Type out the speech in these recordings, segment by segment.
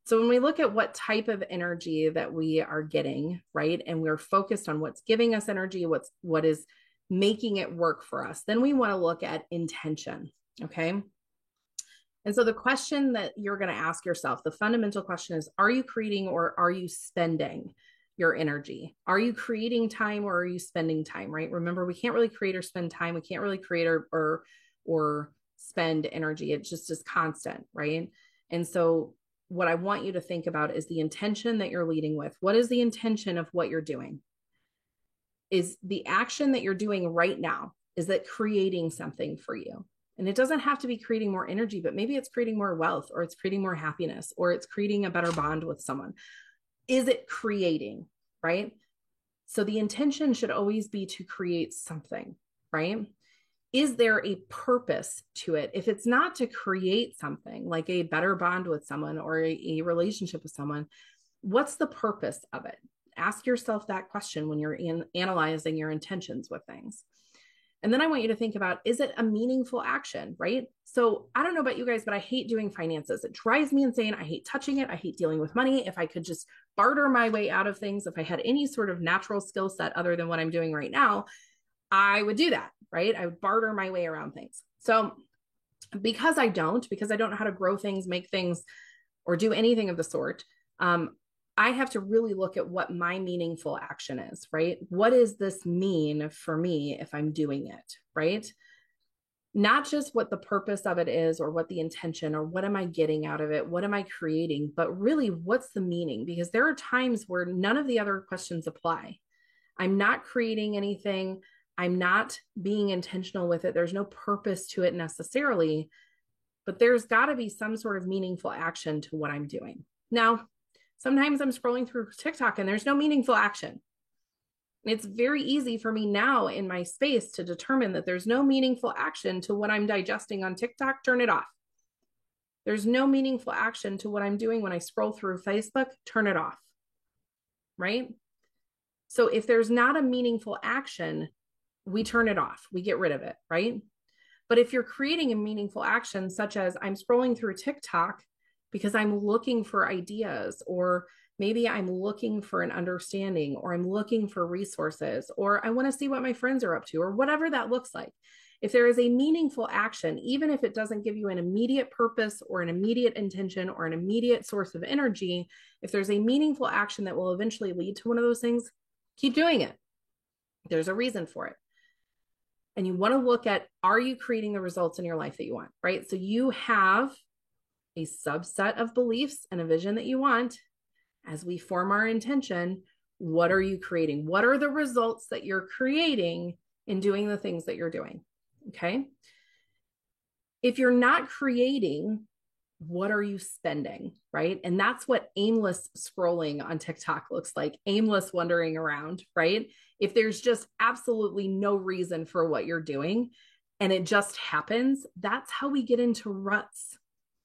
So when we look at what type of energy that we are getting, right, and we're focused on what's giving us energy, what is making it work for us, then we want to look at intention. Okay. And so the question that you're going to ask yourself, the fundamental question is, are you creating or are you spending your energy? Are you creating time or are you spending time, right? Remember, we can't really create or spend time. We can't really create or spend energy. It just is constant, right? And so what I want you to think about is the intention that you're leading with. What is the intention of what you're doing? Is the action that you're doing right now, is that creating something for you? And it doesn't have to be creating more energy, but maybe it's creating more wealth, or it's creating more happiness, or it's creating a better bond with someone. Is it creating, right? So the intention should always be to create something, right? Is there a purpose to it? If it's not to create something like a better bond with someone or a relationship with someone, what's the purpose of it? Ask yourself that question when you're analyzing your intentions with things. And then I want you to think about, is it a meaningful action, right? So I don't know about you guys, but I hate doing finances. It drives me insane. I hate touching it. I hate dealing with money. If I could just barter my way out of things, if I had any sort of natural skill set other than what I'm doing right now, I would do that, right? I would barter my way around things. So because I don't know how to grow things, make things, or do anything of the sort, I have to really look at what my meaningful action is, right? What does this mean for me if I'm doing it, right? Not just what the purpose of it is or what the intention or what am I getting out of it? What am I creating? But really, what's the meaning? Because there are times where none of the other questions apply. I'm not creating anything. I'm not being intentional with it. There's no purpose to it necessarily, but there's got to be some sort of meaningful action to what I'm doing. Now, sometimes I'm scrolling through TikTok and there's no meaningful action. It's very easy for me now in my space to determine that there's no meaningful action to what I'm digesting on TikTok. Turn it off. There's no meaningful action to what I'm doing when I scroll through Facebook. Turn it off. Right? So if there's not a meaningful action, we turn it off. We get rid of it. Right? But if you're creating a meaningful action, such as I'm scrolling through TikTok because I'm looking for ideas, or maybe I'm looking for an understanding, or I'm looking for resources, or I want to see what my friends are up to, or whatever that looks like. If there is a meaningful action, even if it doesn't give you an immediate purpose or an immediate intention or an immediate source of energy, if there's a meaningful action that will eventually lead to one of those things, keep doing it. There's a reason for it. And you want to look at, are you creating the results in your life that you want, right? So you have a subset of beliefs and a vision that you want. As we form our intention, what are you creating? What are the results that you're creating in doing the things that you're doing? Okay. If you're not creating, what are you spending? Right. And that's what aimless scrolling on TikTok looks like, aimless wandering around, right? If there's just absolutely no reason for what you're doing and it just happens, that's how we get into ruts,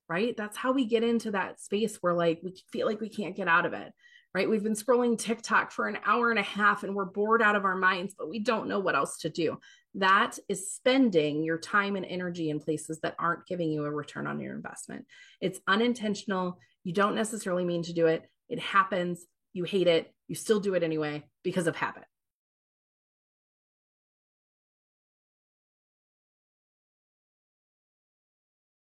right? That's how we get into that space where like we feel like we can't get out of it, right? We've been scrolling TikTok for an hour and a half and we're bored out of our minds, but we don't know what else to do. That is spending your time and energy in places that aren't giving you a return on your investment. It's unintentional. You don't necessarily mean to do it. It happens. You hate it. You still do it anyway because of habit,